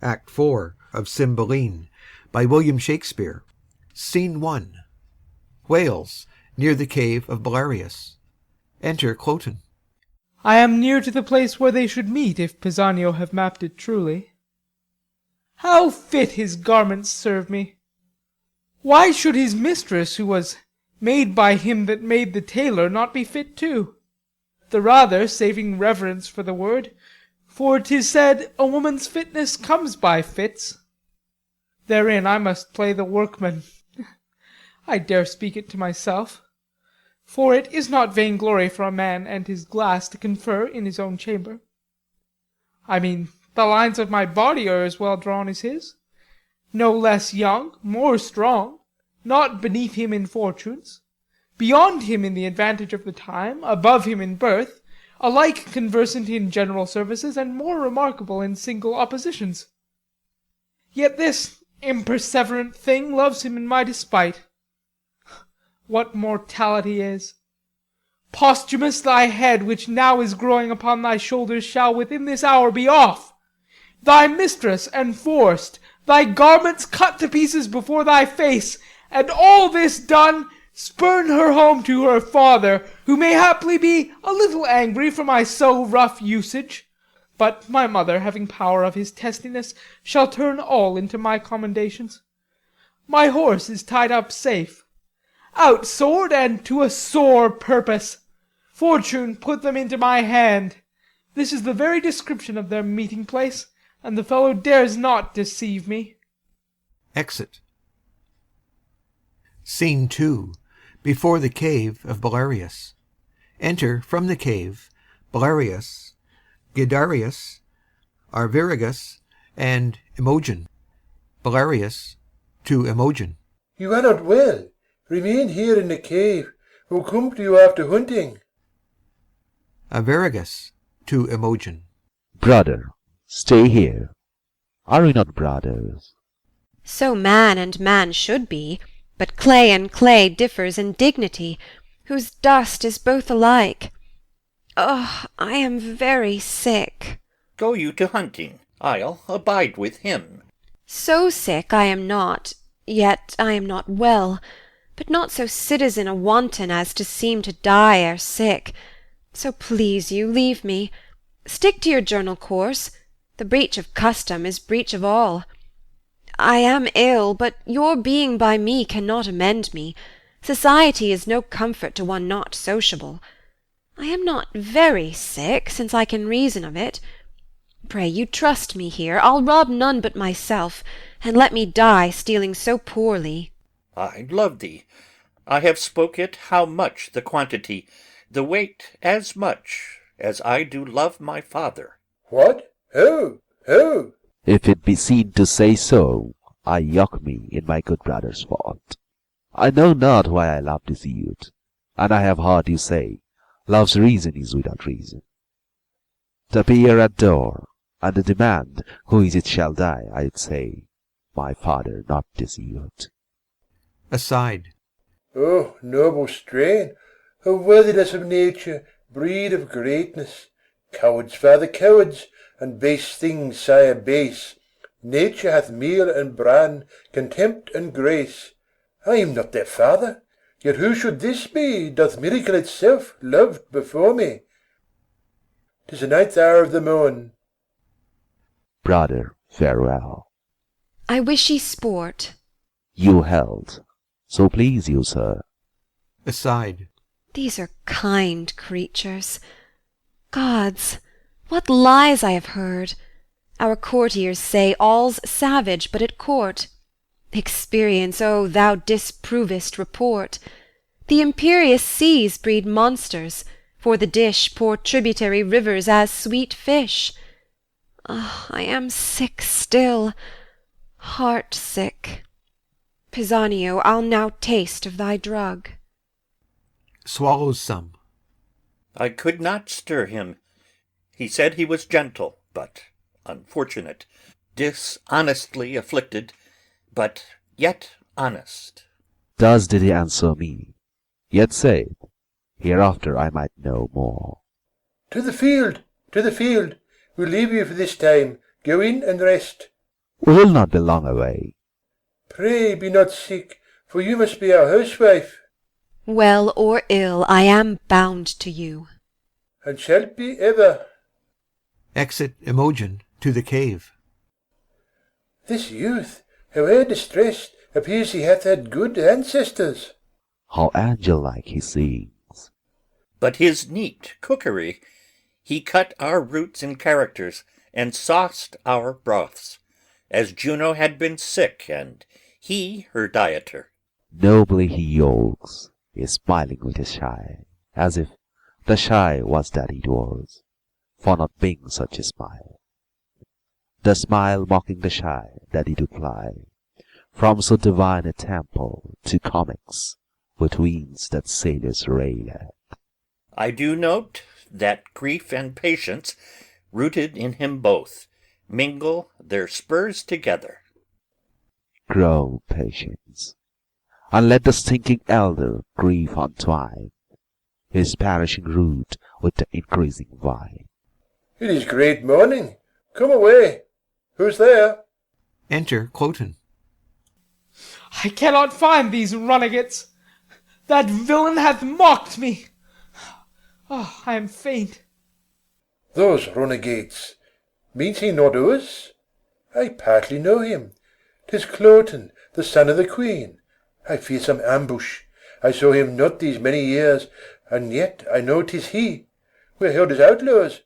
Act 4 of Cymbeline, by William Shakespeare. Scene 1. Wales, near the cave of Guiderius. Enter Cloten. I am near to the place where they should meet, if Pisanio have mapped it truly. How fit his garments serve me! Why should his mistress, who was made by him that made the tailor, not be fit too? The rather, saving reverence for the word, for 'tis said a woman's fitness comes by fits. Therein I must play the workman. I dare speak it to myself. For it is not vainglory for a man and his glass to confer in his own chamber. I mean, the lines of my body are as well drawn as his, no less young, more strong, not beneath him in fortunes, beyond him in the advantage of the time, above him in birth, alike conversant in general services, and more remarkable in single oppositions. Yet this imperseverant thing loves him in my despite. What mortality is! Posthumus, thy head, which now is growing upon thy shoulders, shall within this hour be off, thy mistress enforced, thy garments cut to pieces before thy face, and all this done, spurn her home to her father, who may haply be a little angry for my so rough usage. But my mother, having power of his testiness, shall turn all into my commendations. My horse is tied up safe. Out sword, and to a sore purpose. Fortune put them into my hand. This is the very description of their meeting place, and the fellow dares not deceive me. Exit. Scene 2. Before the cave of Guiderius. Enter from the cave Guiderius, Guiderius, Arviragus, and Imogen. Guiderius to Imogen. You are not well. Remain here in the cave. We'll come to you after hunting. Arviragus to Imogen. Brother, stay here. Are we not brothers? So man and man should be, but clay and clay differs in dignity, whose dust is both alike. Oh, I am very sick. Go you to hunting. I'll abide with him. So sick I am not, yet I am not well, but not so citizen a wanton as to seem to die ere sick. So please you, leave me. Stick to your journal course. The breach of custom is breach of all. I am ill, but your being by me cannot amend me. Society is no comfort to one not sociable. I am not very sick, since I can reason of it. Pray you trust me here. I'll rob none but myself, and let me die stealing so poorly. I love thee. I have spoke it how much the quantity, the weight as much, as I do love my father. What? Who? Who? If it be seen to say so, I yoke me in my good brother's fault. I know not why I love this youth, and I have heard you say, love's reason is without reason. To appear at door, and the demand, who is it shall die, I'd say, my father, not this youth. Aside. Oh, noble strain, O worthiness of nature, breed of greatness! Cowards father cowards, and base things sire base. Nature hath meal and bran, contempt and grace. I am not their father, yet who should this be, doth miracle itself loved before me? 'Tis the 9th hour of the morn. Brother, farewell. I wish ye sport. You held. So please you, sir. Aside. These are kind creatures. Gods, what lies I have heard! Our courtiers say all's savage but at court. Experience, oh, thou disprovest report. The imperious seas breed monsters, for the dish pour tributary rivers as sweet fish. Ah, I am sick still, heart sick. Pisanio, I'll now taste of thy drug. Swallows some. I could not stir him. He said he was gentle, but unfortunate, dishonestly afflicted, but yet honest. Thus did he answer me, yet said, hereafter I might know more. To the field, to the field. We'll leave you for this time. Go in and rest. We will not be long away. Pray be not sick, for you must be our housewife. Well or ill, I am bound to you. And shall be ever. Exit Imogen to the cave. This youth, howe'er distressed, appears he hath had good ancestors. How angel-like he seems. But his neat cookery, he cut our roots and characters, and sauced our broths, as Juno had been sick, and he her dieter. Nobly he yokes, is smiling with his shy, as if the shy was that it was, for not being such a smile. The smile mocking the shy that it do fly, from so divine a temple to comics, betweens that sailors rail at. I do note that grief and patience, rooted in him both, mingle their spurs together. Grow, patience, and let the stinking elder grief untwine his perishing root with the increasing vine. It is great morning. Come away. Who's there? Enter Cloten. I cannot find these runagates. That villain hath mocked me. Oh, I am faint. Those runagates. Means he not us? I partly know him. 'Tis Cloten, the son of the queen. I fear some ambush. I saw him not these many years, and yet I know 'tis he. We're held as outlaws.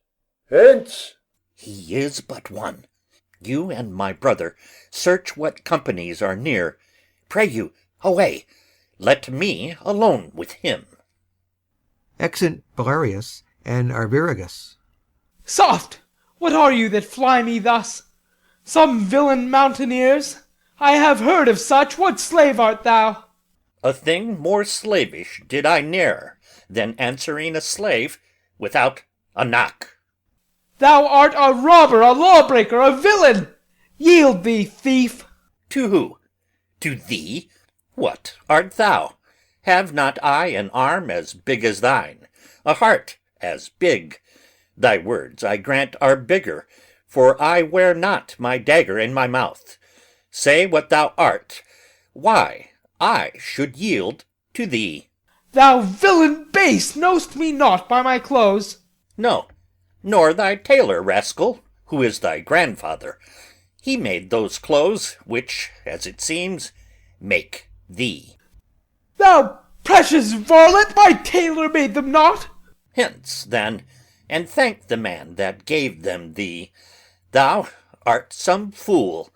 Hence! He is but one. You and my brother search what companies are near. Pray you, away. Let me alone with him. Exit Belarius and Arviragus. Soft! What are you that fly me thus? Some villain mountaineers? I have heard of such. What slave art thou? A thing more slavish did I ne'er than answering a slave without a knock. Thou art a robber, a lawbreaker, a villain! Yield thee, thief! To who? To thee? What art thou? Have not I an arm as big as thine, a heart as big? Thy words, I grant, are bigger, for I wear not my dagger in my mouth. Say what thou art, why I should yield to thee. Thou villain base, know'st me not by my clothes. No, nor thy tailor, rascal, who is thy grandfather. He made those clothes which, as it seems, make thee. Thou precious varlet, my tailor made them not. Hence, then, and thank the man that gave them thee. Thou art some fool.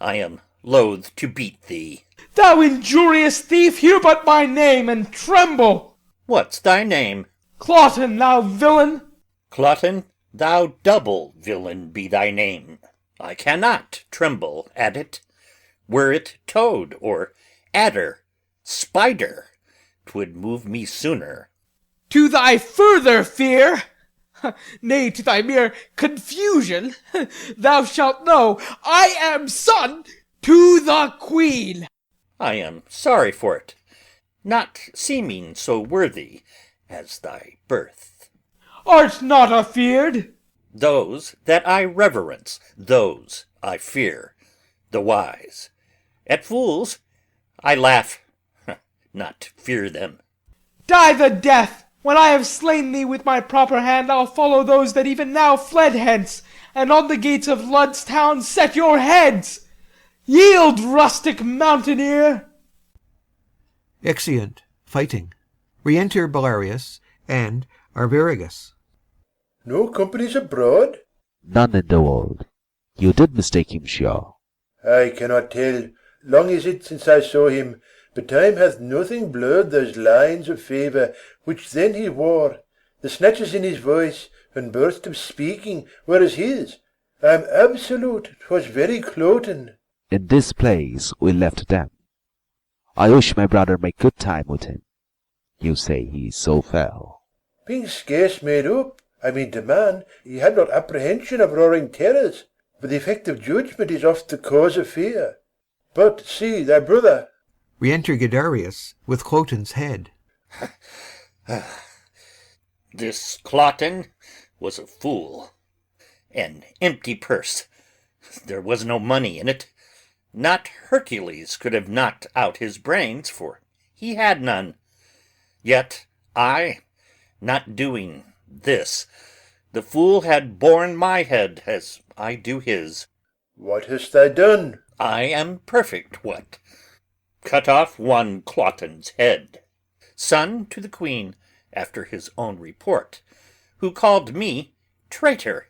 I am loath to beat thee. Thou injurious thief, hear but my name, and tremble. What's thy name? Cloten, thou villain. Cloten, thou double villain be thy name. I cannot tremble at it. Were it toad or adder, spider, 'twould move me sooner. To thy further fear, nay, to thy mere confusion, thou shalt know I am son to the queen. I am sorry for it, not seeming so worthy as thy birth. Art not afeard? Those that I reverence, those I fear, the wise. At fools I laugh, not fear them. Die the death! When I have slain thee with my proper hand, I'll follow those that even now fled hence, and on the gates of Lud's town set your heads. Yield, rustic mountaineer! Exeunt, fighting. Re-enter Belarius and Arviragus. No companies abroad? None in the world. You did mistake him, sure. I cannot tell. Long is it since I saw him, but time hath nothing blurred those lines of favour which then he wore. The snatches in his voice and burst of speaking were as his. I am absolute 'twas very Cloten. In this place we left them. I wish my brother make good time with him. You say he is so fell. Being scarce made up, I mean to man, he had not apprehension of roaring terrors, but the effect of judgment is oft the cause of fear. But see thy brother. Re-enter Guiderius with Cloten's head. This Cloten was a fool, an empty purse, There was no money in it. Not Hercules could have knocked out his brains, for he had none. Yet I, not doing this, the fool had borne my head as I do his. What hast thou done? I am perfect, what? Cut off one Cloten's head, son to the queen, after his own report, who called me traitor,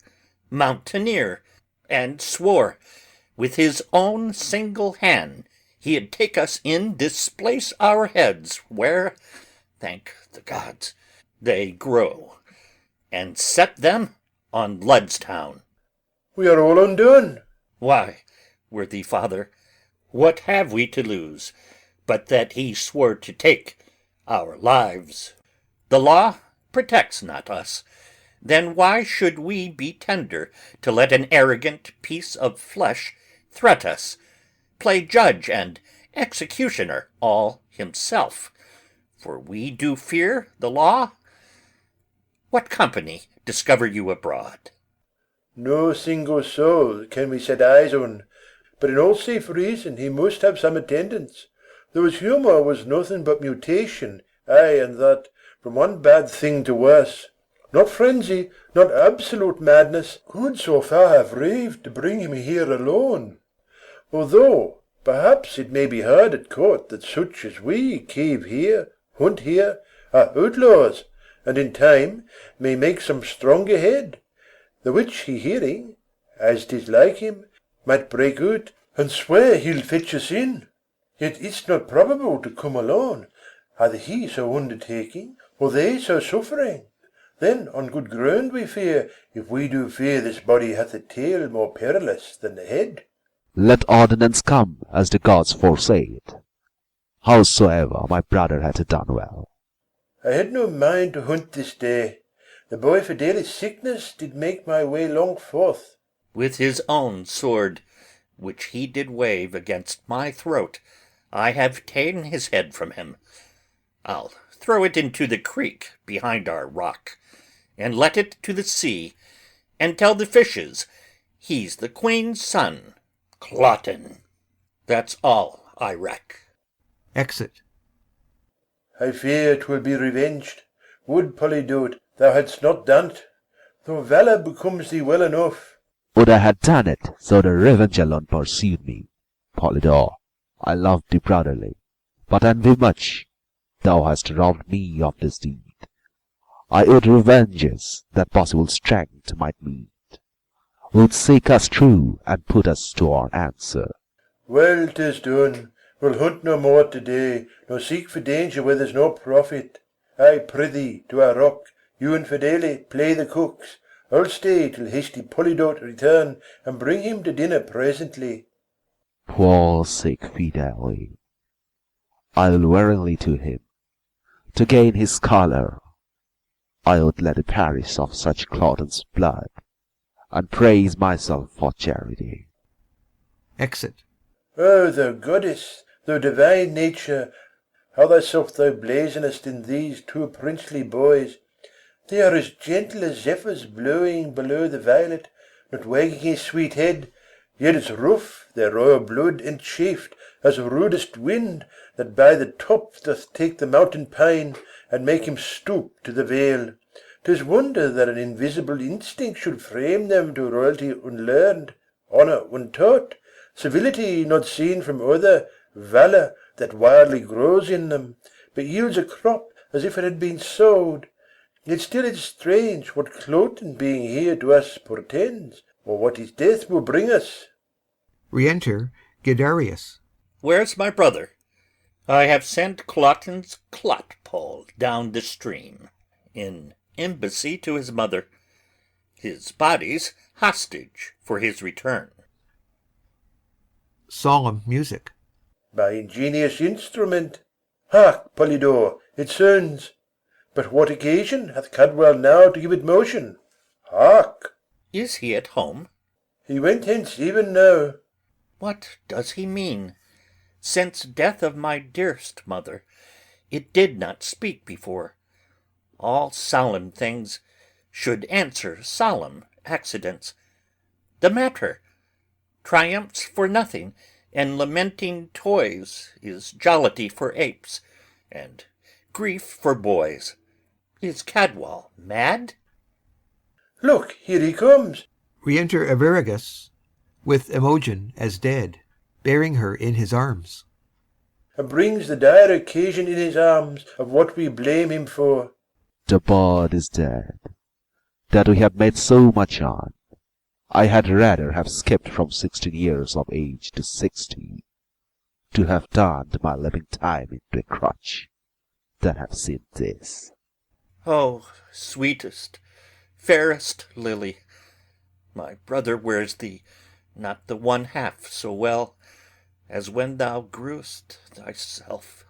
mountaineer, and swore with his own single hand he'd take us in, displace our heads where, thank the gods, they grow, and set them on Ludstown. We are all undone. Why, worthy father, what have we to lose, but that he swore to take our lives? The law protects not us. Then why should we be tender to let an arrogant piece of flesh threat us, play judge and executioner all himself? For we do fear the law. What company discover you abroad? No single soul can we set eyes on, but in all safe reason he must have some attendance, though his humour was nothing but mutation, ay, and that, from one bad thing to worse. Not frenzy, not absolute madness, could so far have raved to bring him here alone. Although, perhaps it may be heard at court that such as we cave here, hunt here, are outlaws, and in time may make some stronger head, the which he hearing, as 'tis like him, might break out and swear he'll fetch us in. Yet it's not probable to come alone, either he so undertaking, or they so suffering. Then on good ground we fear, if we do fear this body hath a tail more perilous than the head. Let ordinance come as the gods foresaid. Howsoever my brother hath done well. I had no mind to hunt this day. The boy Fidelis' sickness did make my way long forth. With his own sword, which he did wave against my throat, I have ta'en his head from him. I'll throw it into the creek behind our rock, and let it to the sea, and tell the fishes he's the queen's son, Cloten. That's all, I reck. Exit. I fear 'twill be revenged. Would, Polydore, thou hadst not done't, though valour becomes thee well enough. Would I had done it, so the revenge alone pursued me. Polydore, I loved thee brotherly, but envy much. Thou hast robbed me of this deed. I owed revenges that possible strength might meet. Wilt seek us through, and put us to our answer. Well, 'tis done. We'll hunt no more to-day, nor seek for danger where there's no profit. I prithee, to our rock, you and Fidele play the cooks. I'll stay till hasty Polydore return, and bring him to dinner presently. Poor sick Fidele! I'll willingly to him, to gain his choler. I would let it perish of such Cloten's blood, and praise myself for charity. Exit. O thou goddess, thou divine nature, how thyself thou blazonest in these two princely boys! They are as gentle as zephyrs blowing below the violet, not wagging his sweet head, yet as rough, their royal blood enchafed, as rudest wind, that by the top doth take the mountain pine, and make him stoop to the vale. 'Tis wonder that an invisible instinct should frame them to royalty unlearned, honour untaught, civility not seen from other, valour that wildly grows in them, but yields a crop as if it had been sowed. Yet still it's strange what Cloten being here to us portends, or what his death will bring us. Re-enter Guiderius. Where's my brother? I have sent Cloten's clot-pole down the stream, in embassy to his mother. His body's hostage for his return. Solemn music. By ingenious instrument. Hark, Polydore, it sounds. But what occasion hath Cadwal now to give it motion? Hark! Is he at home? He went hence even now. What does he mean? Since death of my dearest mother, it did not speak before. All solemn things should answer solemn accidents. The matter, triumphs for nothing, and lamenting toys is jollity for apes, and grief for boys. Is Cadwal mad? Look, here he comes. Re-enter Arviragus, with Imogen as dead, bearing her in his arms. And brings the dire occasion in his arms of what we blame him for. The bird is dead, that we have made so much on. I had rather have skipped from 16 years of age to 60, to have turned my living time into a crutch, than have seen this. Oh, sweetest, fairest Lily, my brother wears thee not the one half so well as when thou grewest thyself.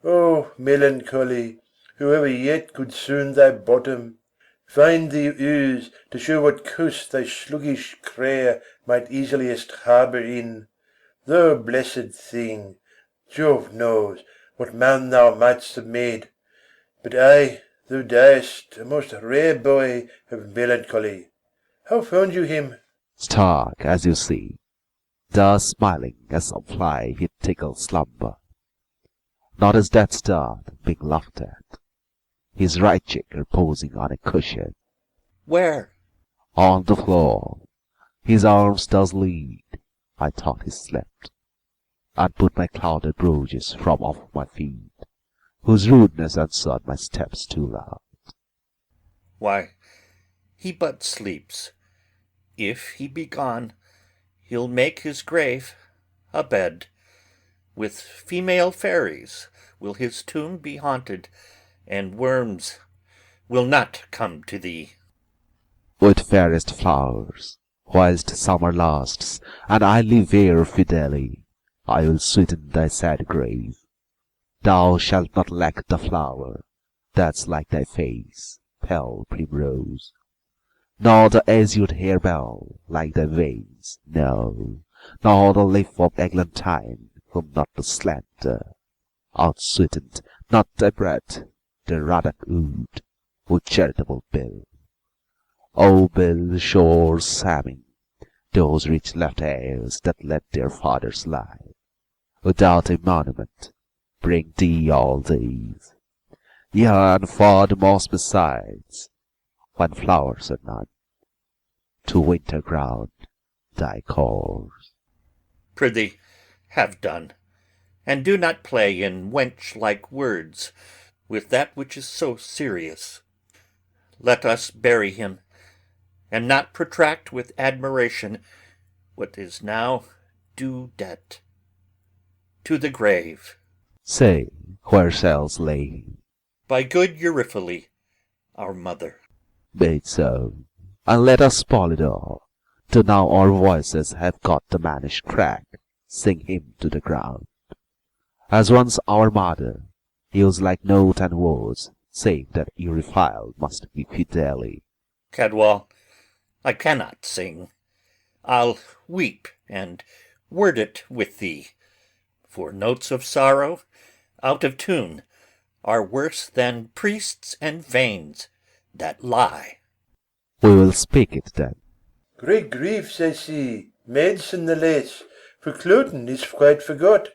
Oh, melancholy, whoever yet could soon thy bottom, find thee ooze to show what coast thy sluggish crayer might easiliest harbour in. Thou blessed thing, Jove knows what man thou mightst have made, but I, thou diest a most rare boy of melancholy. How found you him? Stark, as you see, thus smiling as some fly he'd tickle slumber, not as death's dart being laughed at, his right cheek reposing on a cushion. Where? On the floor, his arms does lead. I thought he slept, and put my clouded brogues from off my feet, whose rudeness answered my steps too loud. Why, he but sleeps. If he be gone, he'll make his grave a bed. With female fairies will his tomb be haunted, and worms will not come to thee. With fairest flowers, whilst summer lasts, and I live here fidelly, I will sweeten thy sad grave. Thou shalt not lack the flower that's like thy face, pale primrose, nor the azure harebell like thy veins, no, nor the leaf of eglantine, whom not the slender outsweetened, not thy breath, the ruddock ood, O charitable Bill. O Bill, sure Sammy, those rich left heirs that let their fathers lie, without a monument, bring thee all these. Yea, and far the most besides, when flowers are none, to winter ground thy course. Prithee, have done, and do not play in wench-like words with that which is so serious. Let us bury him, and not protract with admiration what is now due debt. To the grave. Say, where shall's lay him? By good Euryphile, our mother. Be it so, and let us spoil it all, till now our voices have got the mannish crack, sing him to the ground. As once our mother, used like note and words, save that Euryphile must be fidelly. Cadwal, I cannot sing. I'll weep and word it with thee, for notes of sorrow, out of tune, are worse than priests and vanes that lie. We will speak it then. Great grief, I see, medicine the less, for Cloten is quite forgot.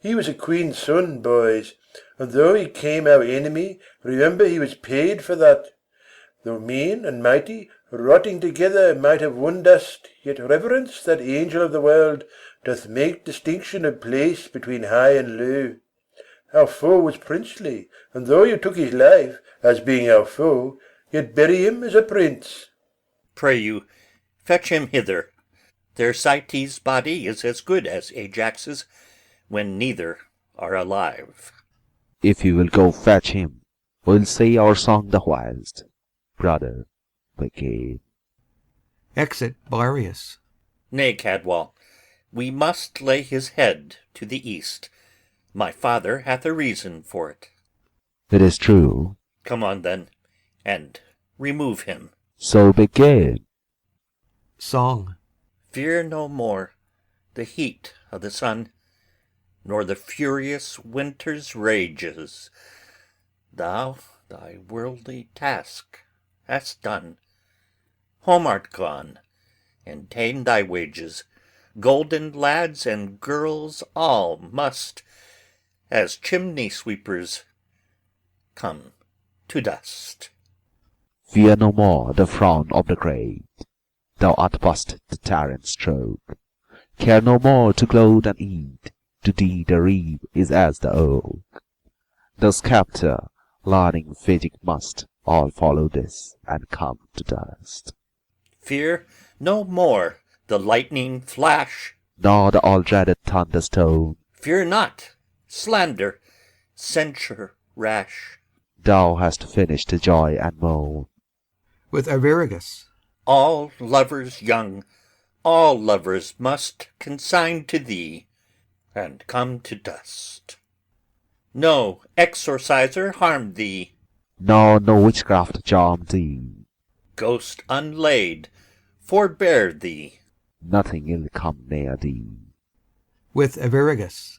He was a queen's son, boys, and though he came our enemy, remember he was paid for that. Though mean and mighty, rotting together, might have won dust, yet reverence, that angel of the world, doth make distinction of place between high and low. Our foe was princely, and though you took his life, as being our foe, yet bury him as a prince. Pray you, fetch him hither. Thersites' body is as good as Ajax's, when neither are alive. If you will go fetch him, we'll say our song the whilst. Brother, begin. Exit Belarius. Nay, Cadwal, we must lay his head to the east. My father hath a reason for it. It is true. Come on then, and remove him. So begin. Song. Fear no more the heat of the sun, nor the furious winter's rages. Thou thy worldly task hast done. Home art gone, and ta'en thy wages, golden lads and girls all must, as chimney sweepers, come to dust. Fear no more the frown of the grave, thou art past the tyrant's stroke. Care no more to gloat and eat, to thee the reeve is as the oak. The sceptre, learning fatigue must, all follow this, and come to dust. Fear no more the lightning flash, Nor the all-dreaded thunderstone. fear not slander, censure rash. Thou hast finished the joy and moan. with Arviragus. All lovers young, all lovers must consign to thee, and come to dust. No exorciser harm thee, Nor no witchcraft charm thee. ghost unlaid forbear thee. Nothing ill come near thee. with Arviragus.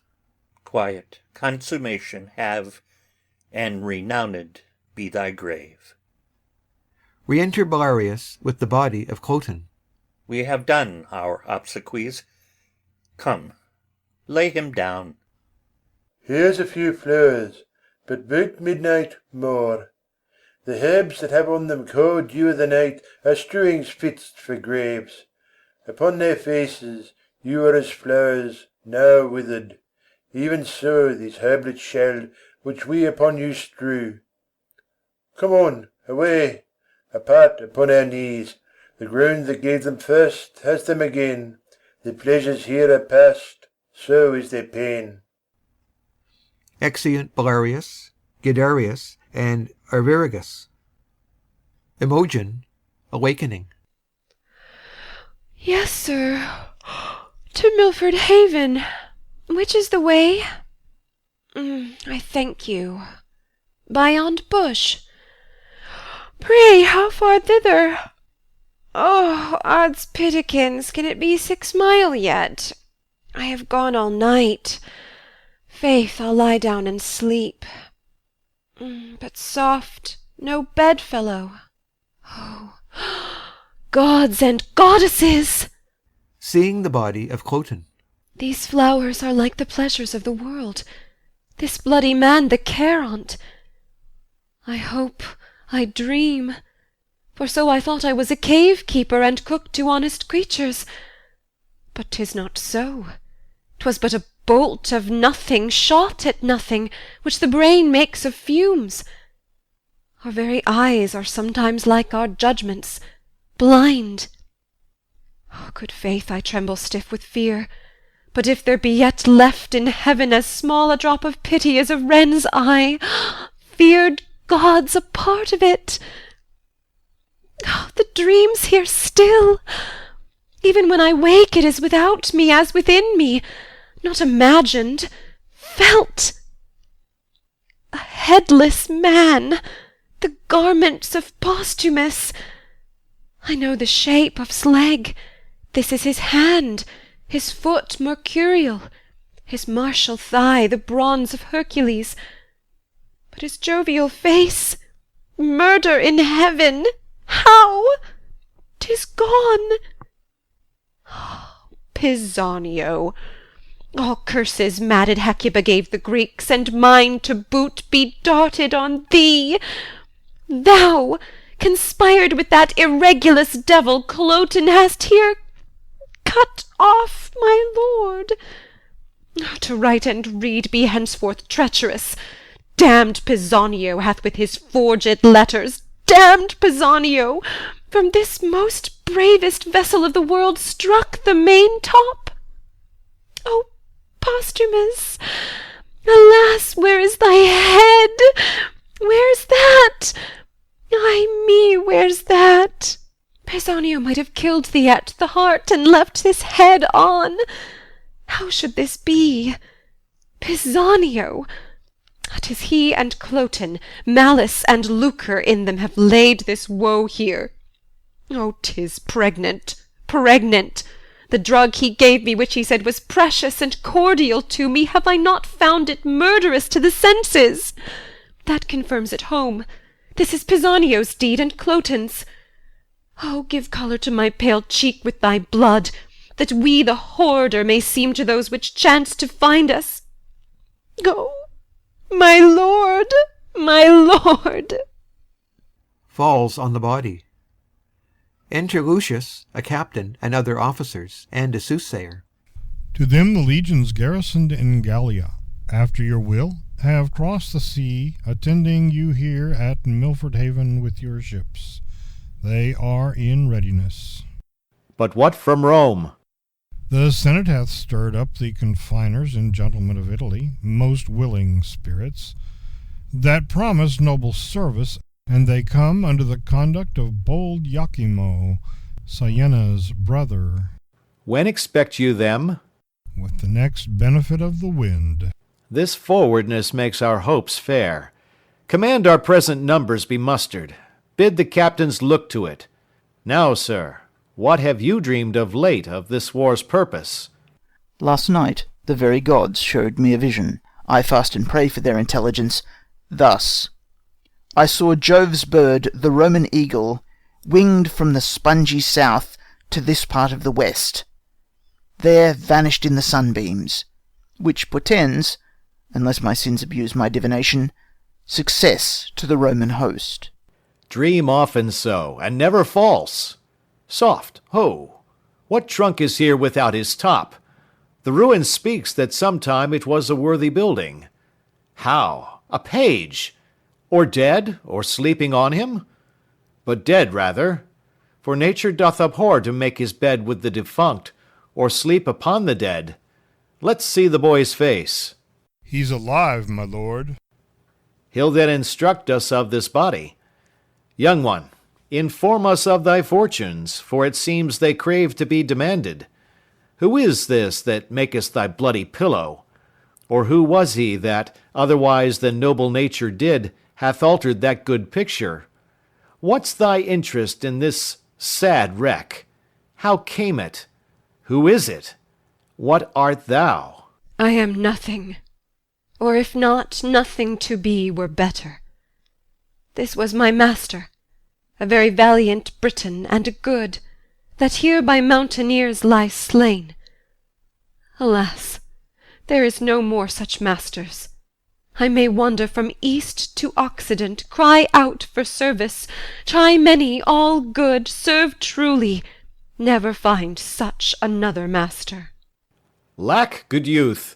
Quiet consummation have, and renowned be thy grave. Re-enter Belarius with the body of Cloten. We have done our obsequies. Come, lay him down. Here's a few flowers, but boot midnight more. The herbs that have on them cold dew of the night are strewings fixed for graves. Upon their faces you are as flowers, now withered. Even so these herblets shall, which we upon you strew. Come on, away, apart upon our knees. The ground that gave them first has them again. Their pleasures here are past, so is their pain. Exeunt Belarius, Guiderius, and Arviragus. Imogen, awakening. Yes, sir. To Milford Haven. Which is the way? I thank you. By yond bush. Pray, how far thither? Oh, odds pitikins, can it be 6 mile yet? I have gone all night. Faith, I'll lie down and sleep. But soft, no bedfellow. Oh, gods and goddesses! Seeing the body of Cloten. These flowers are like the pleasures of the world. This bloody man the care on't. I hope I dream, for so I thought I was a cave-keeper and cook to honest creatures. But 'tis not so. 'Twas but a bolt of nothing, shot at nothing, which the brain makes of fumes. Our very eyes are sometimes like our judgments, blind. Oh, good faith, I tremble stiff with fear. But if there be yet left in heaven as small a drop of pity as a wren's eye, feared gods, a part of it. Oh, the dream's here still. Even when I wake, it is without me as within me, not imagined, felt. A headless man, the garments of Posthumus. I know the shape of's leg. This is his hand, his foot mercurial, his martial thigh the bronze of Hercules. But his jovial face, murder in heaven, how? 'Tis gone. Pisanio, all curses madded Hecuba gave the Greeks, and mine to boot, be darted on thee. Thou, conspired with that irregulous devil Cloten, hast here cut off my lord. To write and read be henceforth treacherous. Damned Pisanio hath with his forged letters, damned Pisanio, from this most bravest vessel of the world struck the main top. O Posthumus, alas, where is thy head? Where's that? Ay me, where's that? Pisanio might have killed thee at the heart, and left this head on. How should this be? Pisanio! 'Tis he and Cloten, malice and lucre in them, have laid this woe here. Oh, 'tis pregnant, pregnant. The drug he gave me, which he said was precious and cordial to me, have I not found it murderous to the senses? That confirms it home. This is Pisanio's deed, and Cloten's. Oh, give colour to my pale cheek with thy blood. that we the hoarder may seem to those which chance to find us. Go, my lord, my lord. Falls on the body. Enter Lucius, a captain, and other officers, and a soothsayer. To them the legions garrisoned in Gallia, after your will, have crossed the sea, attending you here at Milford Haven with your ships. They are in readiness. But what from Rome? The Senate hath stirred up the confiners and gentlemen of Italy, most willing spirits, that promise noble service, and they come under the conduct of bold Iachimo, Siena's brother. When expect you them? With the next benefit of the wind. This forwardness makes our hopes fair. Command our present numbers be mustered. Bid the captains look to it. Now, sir, what have you dreamed of late of this war's purpose? Last night the very gods showed me a vision. I fast and pray for their intelligence. Thus, I saw Jove's bird, the Roman eagle, winged from the spongy south to this part of the west. There vanished in the sunbeams, which portends, unless my sins abuse my divination, success to the Roman host. Dream often so, and never false. Soft, ho! What trunk is here without his top? The ruin speaks that sometime it was a worthy building. How? A page? Or dead, or sleeping on him? But dead rather, for nature doth abhor to make his bed with the defunct, or sleep upon the dead. Let's see the boy's face. He's alive, my lord. He'll then instruct us of this body. Young one, inform us of thy fortunes, for it seems they crave to be demanded. Who is this that makest thy bloody pillow? Or who was he that, otherwise than noble nature did, hath altered that good picture? What's thy interest in this sad wreck? How came it? Who is it? What art thou? I am nothing, or if not, nothing to be were better. This was my master, a very valiant Briton and a good, that here by mountaineers lies slain. Alas, there is no more such masters. I may wander from east to occident, cry out for service, try many, all good, serve truly, never find such another master. Lack, good youth,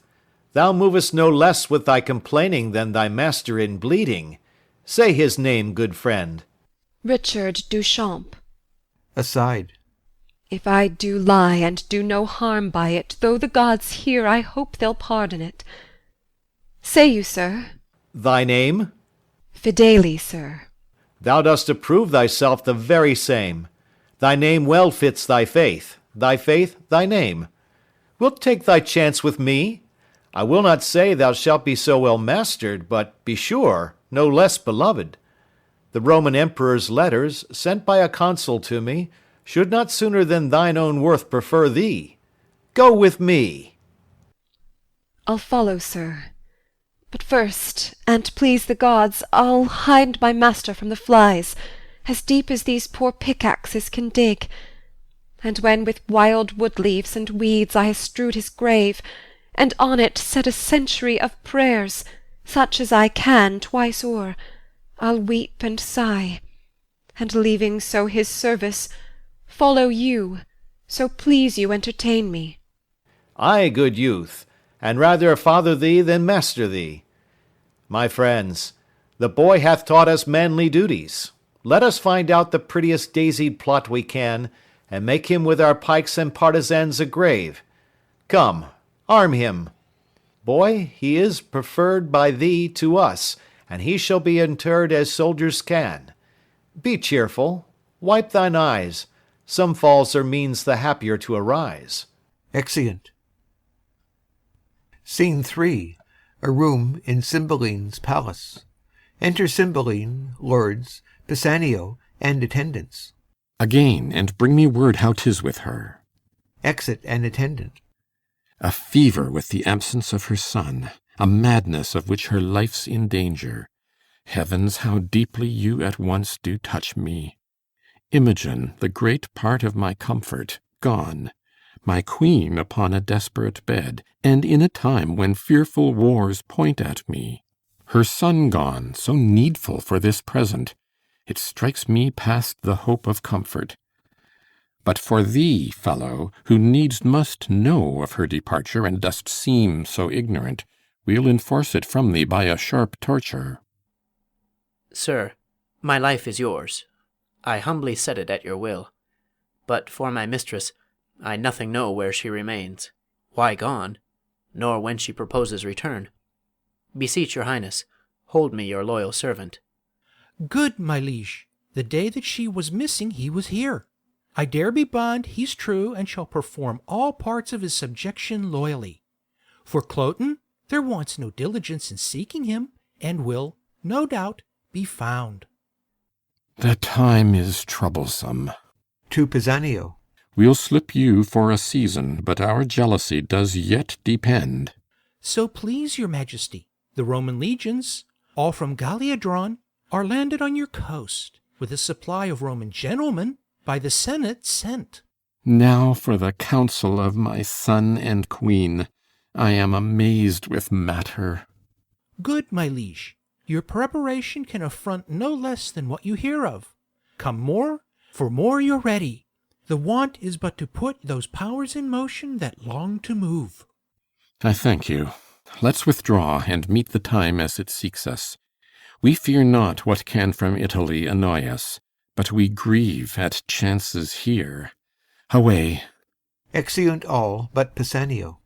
thou movest no less with thy complaining than thy master in bleeding. Say his name, good friend. Richard Duchamp. Aside. If I do lie and do no harm by it, though the gods hear, I hope they'll pardon it. Say you, sir? Thy name? Fideli, sir. Thou dost approve thyself the very same. Thy name well fits thy faith thy name. Wilt take thy chance with me? I will not say thou shalt be so well mastered, but be sure, no less beloved. The Roman emperor's letters, sent by a consul to me, should not sooner than thine own worth prefer thee. Go with me. I'll follow, sir. But first, an't please the gods, I'll hide my master from the flies, as deep as these poor pickaxes can dig. And when with wild wood leaves and weeds I have strewed his grave, and on it set a century of prayers, such as I can twice o'er, I'll weep and sigh, and leaving so his service, follow you, so please you entertain me. Ay, good youth, and rather father thee than master thee. My friends, the boy hath taught us manly duties. Let us find out the prettiest daisied plot we can, and make him with our pikes and partisans a grave. Come, arm him. Boy, he is preferred by thee to us, and he shall be interred as soldiers can. Be cheerful, wipe thine eyes, some falls are means the happier to arise. Exeunt. Scene 3. A room in Cymbeline's palace. Enter Cymbeline, lords, Pisanio, and attendants. Again, and bring me word how 'tis with her. Exit an attendant. A fever with the absence of her son, a madness of which her life's in danger. Heavens, how deeply you at once do touch me! Imogen, the great part of my comfort, gone. my queen upon a desperate bed, and in a time when fearful wars point at me. Her son gone, so needful for this present, it strikes me past the hope of comfort. But for thee, fellow, who needs must know of her departure, and dost seem so ignorant, we'll enforce it from thee by a sharp torture. Sir, my life is yours. I humbly set it at your will. But for my mistress, I nothing know where she remains, why gone, nor when she proposes return. Beseech your highness, hold me your loyal servant. Good, my liege. The day that she was missing he was here. I dare be bound he's true, and shall perform all parts of his subjection loyally. For Cloten, there wants no diligence in seeking him, and will, no doubt, be found. The time is troublesome. To Pisanio. We'll slip you for a season, but our jealousy does yet depend. So please your majesty, the Roman legions, all from Gallia drawn, are landed on your coast, with a supply of Roman gentlemen by the Senate sent. Now for the counsel of my son and queen. I am amazed with matter. Good, my liege. Your preparation can affront no less than what you hear of. Come more, for more you're ready. The want is but to put those powers in motion that long to move. I thank you. Let's withdraw, and meet the time as it seeks us. We fear not what can from Italy annoy us, but we grieve at chances here. Away. Exeunt all but Pisanio.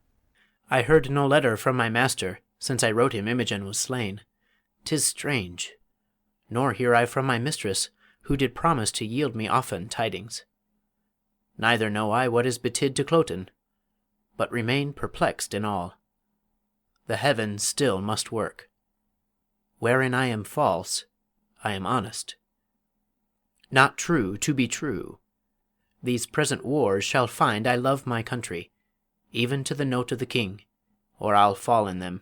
I heard no letter from my master, since I wrote him Imogen was slain. 'Tis strange. Nor hear I from my mistress, who did promise to yield me often tidings. Neither know I what is betid to Cloten, but remain perplexed in all. The heavens still must work. Wherein I am false, I am honest. Not true to be true. These present wars shall find I love my country, even to the note of the king, or I'll fall in them.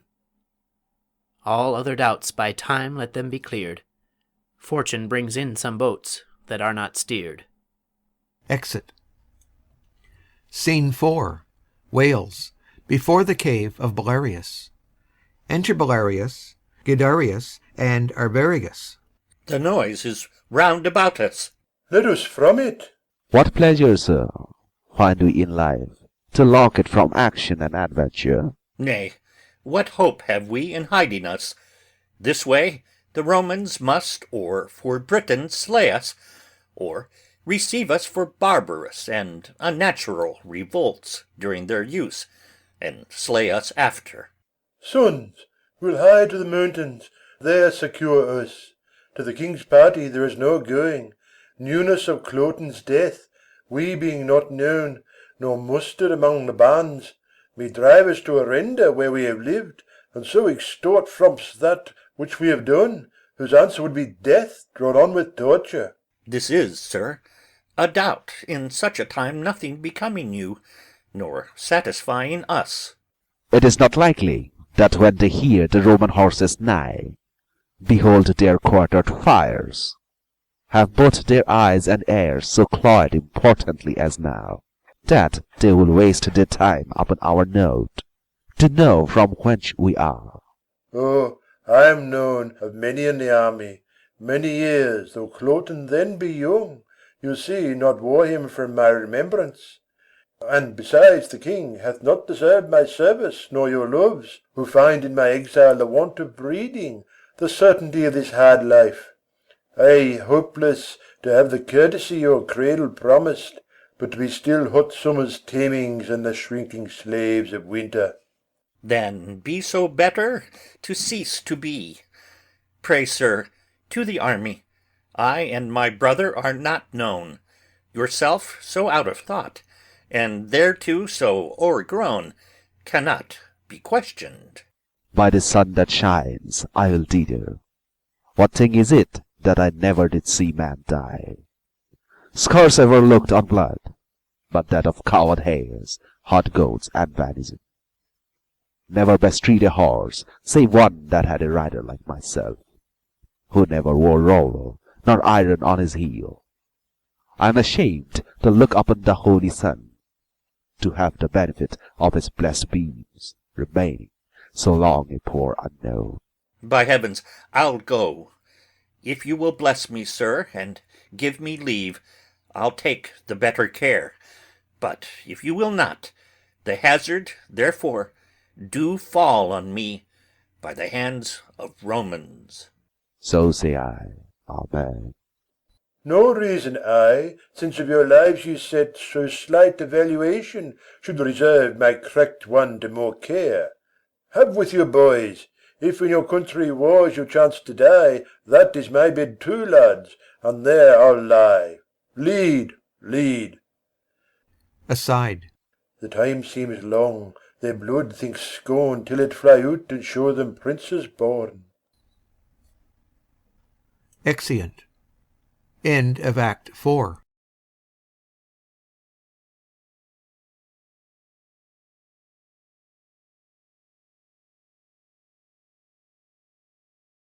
All other doubts by time let them be cleared. Fortune brings in some boats that are not steered. Exit. Scene 4. Wales. Before the cave of Belarius. Enter Belarius, Guiderius, and Arviragus. The noise is round about us. Let us from it. What pleasure, sir, find we in life, to lock it from action and adventure? Nay, what hope have we in hiding us? This way the Romans must or for Britain slay us, or receive us for barbarous and unnatural revolts during their use, and slay us after. Sons, we'll hide to the mountains, there secure us. To the king's party there is no going. Newness of Cloten's death, we being not known, nor mustered among the bands, may drive us to a render where we have lived, and so extort from us that which we have done, whose answer would be death drawn on with torture. This is, sir, a doubt in such a time nothing becoming you, nor satisfying us. It is not likely that when they hear the Roman horses nigh, behold their quartered fires, have both their eyes and ears so cloyed importantly as now, that they will waste their time upon our note, to know from whence we are. Oh, I am known of many in the army, many years, though Cloten then be young, you see not wore him from my remembrance. And besides, the king hath not deserved my service, nor your loves, who find in my exile the want of breeding, the certainty of this hard life. Ay, hopeless to have the courtesy your cradle promised, but to be still hot summer's tamings and the shrinking slaves of winter. Then be so better to cease to be. Pray, sir, to the army. I and my brother are not known, yourself so out of thought, and thereto so o'ergrown, cannot be questioned. By the sun that shines, I'll thither. What thing is it that I never did see man die? Scarce ever looked on blood, but that of coward hares, hot goats, and venison. Never bestride a horse, save one that had a rider like myself, who never wore laurel, nor iron on his heel. I am ashamed to look upon the holy sun, to have the benefit of its blessed beams, remaining so long a poor unknown. By heavens, I'll go. If you will bless me, sir, and give me leave, I'll take the better care. But if you will not, the hazard, therefore, do fall on me by the hands of Romans. So say I. Amen. No reason I, since of your lives you set so slight a valuation, should reserve my cracked one to more care. Have with you, boys. If in your country wars you chance to die, that is my bed too, lads, and there I'll lie. Lead, lead. Aside. The time seems long, their blood thinks scorn, till it fly out and show them princes born. Exeunt. End of Act 4.